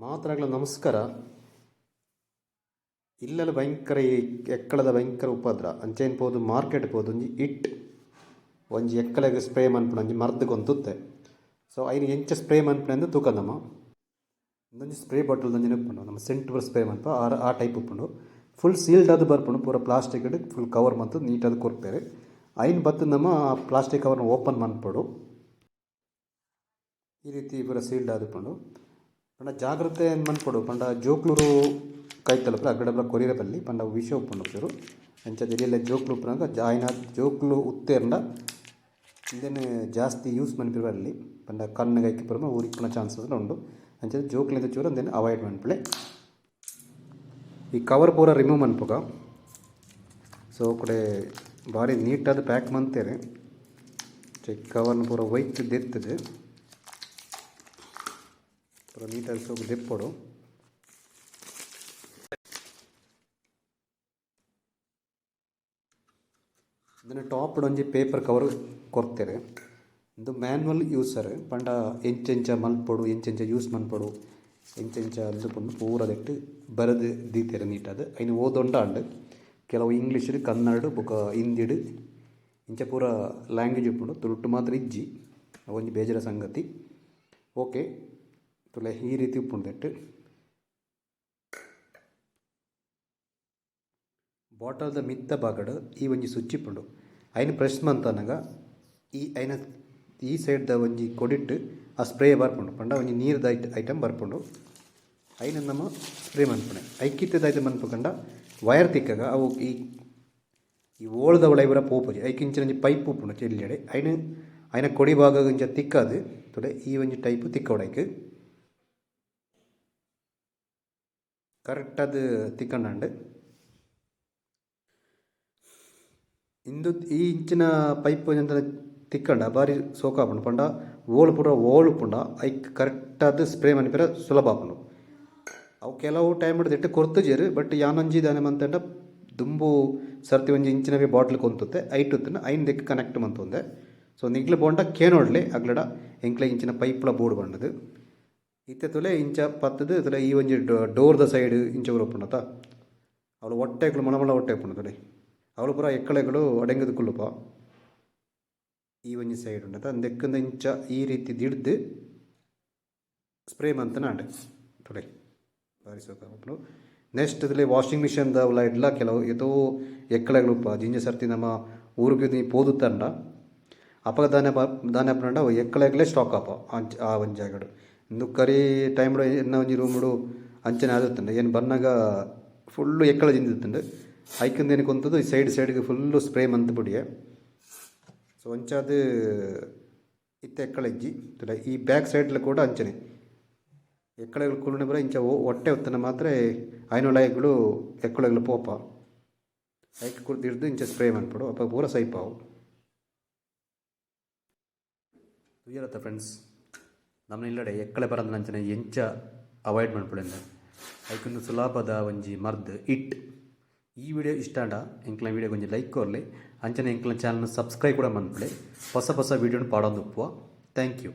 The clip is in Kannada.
ಮಾತರಗಳ ನಮಸ್ಕಾರ. ಇಲ್ಲೆಲ್ಲ ಭಯಂಕರ ಈ ಎಕ್ಕಳದ ಭಯಂಕರ ಉಪದ್ರ ಅಂಚೇನು ಪೋದು ಮಾರ್ಕೆಟ್ ಪೋದು ಒಂಜಿ ಒಂಜಿ ಎಕ್ಕಲೆಗೆ ಸ್ಪ್ರೇ ಮನ್ಪುಣ ಒಂಜಿ ಮರ್ದಗೊಂತುತ್ತೆ. ಸೊ ಐನು ಎಂಚ ಸ್ಪ್ರೇ ಮನ್ಪುಣ ಎಂದು ತೂಕದಮ್ಮ ಒಂದೊಂಜಿ ಸ್ಪ್ರೇ ಬಾಟಲ್ ಒಂಜಿ ಉಪ್ಪುಂಡು ನಮ್ಮ ಸೆಂಟ್ ಸ್ಪ್ರೇ ಮನ್ಪ ಆ ಟೈಪ್ ಉಪ್ಪುಂಡು. ಫುಲ್ ಸೀಲ್ಡ್ ಅದು ಬರ್ಪುಂಡು ಪೂರ ಪ್ಲಾಸ್ಟಿಕ್ ಫುಲ್ ಕವರ್ ಮತ್ತು ನೀಟಾದ ಕೊರ್ಪೇರು ಐನು ಬತ್ತು ನಮ್ಮ ಆ ಪ್ಲಾಸ್ಟಿಕ್ ಕವರ್ನ ಓಪನ್ ಮನ್ಪಡು ಈ ರೀತಿ ಪೂರ ಸೀಲ್ಡ್ ಆದುಕೊಂಡು ಪಂಡ ಜಾಗ್ರತೆ ಮನ್ಪಡು ಪಂಡ ಜೋಕ್ಲೂರು ಕೈತಲಪುರ ಅಗಡಬಲ ಕೊರಿಯರ ಬಲ್ಲಿ ಪಂಡ ವಿಷ ಉಪ್ಪುಂಡು ಚೂರು ಅಂಚದ ಎಲೆಲ್ಲ ಜೋಕ್ಲು ಉಪ್ಪುನಾಗ ಆಯ್ನ ಜೋಕ್ಲು ಉತ್ತೇರ್ಂಡ ಇಂದೇನು ಜಾಸ್ತಿ ಯೂಸ್ ಮನ್ಪಿರಲ್ಲಿ ಪಂಡ ಕಣ್ಣಿಗೆ ಐಕಿ ಪುರಮ ಊರಿಪ್ಪುನ ಚಾನ್ಸಸ್ ಉಂಡು ಅಂಚದ ಜೋಕ್ಲಿಂದ ಚೂರು ಅಂದೇನು ಅವಾಯ್ಡ್ ಮನ್ಪಲೆ. ಈ ಕವರ್ ಪೂರ ರಿಮೂವ್ ಮನ್ಪುಗ ಸೊ ಕಡೆ ಭಾರಿ ನೀಟಾದ ಪ್ಯಾಕ್ ಮಂತೇರೆ ಚೆಕ್ ಕವರ್ನ ಪೂರ ವೈಟ್ ದೆತ್ತದೆ ಪೂರ ನೀಟಾಗಿ ಸೋಗು ದೆಪ್ಪೊಡು ಇದನ್ನು ಟಾಪ್ ಒಂಜಿ ಪೇಪರ್ ಕವರ್ ಕೊರ್ತೆರೆ ಇದು ಮ್ಯಾನ್ಯಲ್ ಯೂಸರ್ ಪಂಡ ಎಂಚೆಂಚ ಮಲ್ಪೊಡು ಎಂಚೆಂಚ ಯೂಸ್ ಮನ್ಪೊಡು ಎಂಚೆಂಚ ಅಂದುಕೊಂಡು ಪೂರದೆಟ್ಟು ಬರೆದು ದೀತೆರೆ ನೀಟಾದ ಐನು ಓದೊಂಡ ಕೆಲವು ಇಂಗ್ಲೀಷ್ ಕನ್ನಡ ಬೊಕ ಹಿಂದಿಡ್ ಇಂಚ ಪೂರ ಲ್ಯಾಂಗ್ವೇಜ್ ಉಪ್ಪುಂಡು ತುಳುಟು ಮಾತ್ರ ಇಜ್ಜಿ ಒಂಜಿ ಬೇಜಾರ ಸಂಗತಿ. ಓಕೆ ತುಲೆ ಈ ರೀತಿ ಉಪ್ಪುಂಡು ಬಾಟಲ್ದ ಮಿತ್ತ ಬಾಗಡ್ ಈ ಒಂಜಿ ಸ್ವಿಚ್ ಇಪ್ಪುಂಡು ಐನು ಪ್ರೆಸ್ ಮಂತನಾಗ ಈ ಸೈಡ್ದ ಒಂಜಿ ಕೊಡಿಟ್ಟು ಆ ಸ್ಪ್ರೇ ಬರ್ಪುಂಡು ಪಂಡ ಒಂಜಿ ನೀರ್ದ ಐಟಮ್ ಬರ್ಪುಂಡು ಐನ ನಮ್ಮ ಸ್ಪ್ರೇ ಮನ್ಪುಣೆ ಐಕಿತ್ತದ ಐಟಮ್ ಮನ್ಪುಕಂಡ ವಯರ್ ತಿಕ್ಕಾಗ ಅವು ಈ ಓಳ್ದ ಒಳೈಬರ ಪೋಪುಜಿ ಐಕಿಂಚಿನ ಒಂಜಿ ಪೈಪ್ ಉಪ್ಪುಂಡು ಚೆಲ್ಲಿಯಡೆ ಐನ ಕೊಡಿ ಭಾಗ ಇಂಚ ತಿಕ್ಕಾದು ತುಲೆ ಈ ಒಂಜಿ ಟೈಪ್ ತಿಕ್ಕವಡೈಕ್ ಕರೆಕ್ಟ್ ಅದು ತಿಕ್ಕಂಡು ಇಂದು ಈ ಇಂಚಿನ ಪೈಪ್ ಅಂತ ತಿಕ್ಕಂಡ ಬಾರಿ ಸೋಕಾಪುಂಡು ಪಂಡ ಓಳು ಪೂರ ಓಳು ಪುಂಡ ಐಕ್ ಕರೆಕ್ಟಾದ ಸ್ಪ್ರೇ ಮನ್ಪಿರ ಸುಲಭ ಆಪುಂಡು. ಅವು ಕೆಲವು ಟೈಮ್ ಹಿಡಿದಿಟ್ಟು ಕೊರ್ತುಜೇರು ಬಟ್ ಯಾನೊಂಜಿ ದಾನೆ ಮಂತಂಡ ದುಂಬು ಸರ್ತಿ ಒಂಜಿ ಇಂಚಿನವೇ ಬಾಟ್ಲ್ ಕೊಂತುತ್ತೆ ಐಟುತ್ತನ ಐನ್ ದೆಕ್ಕ ಕನೆಕ್ಟ್ ಮಂತೊಂದೆ. ಸೊ ನಿಗ್ಲು ಬೋಂಡ ಕೇನೋಡ್ಲೆ ಅಗ್ಲಡ ಎಂಕ್ಲೆ ಇಂಚಿನ ಪೈಪ್ಲ ಬೋರ್ಡ್ ಬಂಡದು ಇತ್ತೆ ತುಲೆ ಇಂಚ ಪತ್ತದು ತುಲೆ ಈ ಒಂಜಿ ಡೋರ್ದ ಸೈಡ್ ಇಂಚ ಉರಪುಂಡತ ಅವಳು ಹೊಟ್ಟೆಗಳು ಮಣಮಳ ಹೊಟ್ಟೆ ಉಪ್ಪುಂಡು ತುಲೆ ಅವಳು ಪೂರ ಎಕ್ಕಳೆಗಳು ಅಡೆಂಗದ ಕುಲ್ಲುಪ ಈ ಒಂಜಿ ಸೈಡ್ ಉಂಡತ ಅಂದೆಕ್ಕಂದ ಇಂಚ ಈ ರೀತಿ ದಿಡ್ದು ಸ್ಪ್ರೇ ಮಂತನ ಆಂಡೆ ತುಲೆ ಬಾರಿ ಸೋಕಾಪುಂಡು. ನೆಕ್ಸ್ಟ್ ತುಲೆ ವಾಷಿಂಗ್ ಮಿಷನ್ದ ಅವಳ ಇಡ್ಲ ಕೆಲವು ಏತೋ ಎಕ್ಕಳೆಗಳುಪ್ಪ ಜಿಂಜ ಸರ್ತಿ ನಮ್ಮ ಊರಿಗೆ ನೀ ಪೋದು ತಂಡ ಅಪಗ ದಾನೆ ಪಂಡ ಎಕ್ಕಳೆಗಲೇ ಸ್ಟಾಕ್ ಆಪ ಆ ಒಂಜಿ ಜಾಗಡು ಇಂದು ಕರಿ ಟೈಮ್ಡು ಎನ್ನ ಒಂಜಿ ರೂಮುಡು ಅಂಚನೆ ಆದುತ್ತಂಡೆ ಏನು ಬನ್ನಾಗ ಫುಲ್ಲು ಎಕ್ಕಳ ಜಿಂದಿತ್ತಂಡು ಐಕಂದೇನು ಕೊಂತದ್ದು ಈ ಸೈಡ್ಗೆ ಫುಲ್ಲು ಸ್ಪ್ರೇ ಮಂತ್ ಬಿಡಿಯೆ. ಸೊ ಅಂಚಾದು ಇತ್ತೆ ಎಕ್ಕಳ ಇಜ್ಜಿ ತುಲೆ ಈ ಬ್ಯಾಕ್ ಸೈಡ್ಲ ಕೂಡ ಅಂಚನೆ ಎಕ್ಕಳೆಗಳು ಕುಲುನೆ ಬರ ಇಂಚ ಹೊಟ್ಟೆ ಹೊತ್ತನ ಮಾತ್ರ ಐನೊಳಗಳು ಎಕ್ಕಳೆಗಳು ಪೋಪ ಐಕ್ ಕುಡ್ದಿಡ್ದು ಇಂಚ ಸ್ಪ್ರೇ ಮನ್ಪಡು ಅಪ್ಪ ಪೂರ ಸೈಪಾವು ತುಯ್ಯರತ್ತ ಫ್ರೆಂಡ್ಸ್ ನಮ್ಮ ಇಲ್ಲಡೆ ಎಕ್ಕಳೆ ಬರೋದು ಅಂಚನೆ ಎಂಚ ಅವಾಯ್ಡ್ ಮನ್ಪಡೆಂದ ಐಕೊಂದು ಸುಲಭದ ಒಂಜಿ ಮರ್ದ್ ಈ ವಿಡಿಯೋ ಇಷ್ಟ ಆಂಡ ಎಂಕ್ಲ ವಿಡಿಯೋ ಒಂಜಿ ಲೈಕ್ ಕೊರ್ಲೆ ಅಂಚನೆ ಎಂಕ್ಲ ಚಾನಲ್ನ ಸಬ್ಸ್ಕ್ರೈಬ್ ಕೂಡ ಮನ್ಪಡೆ ಹೊಸ ವಿಡಿಯೋನ ಪಾಡೊಂದು ಉಪ್ಪುವ. Thank you.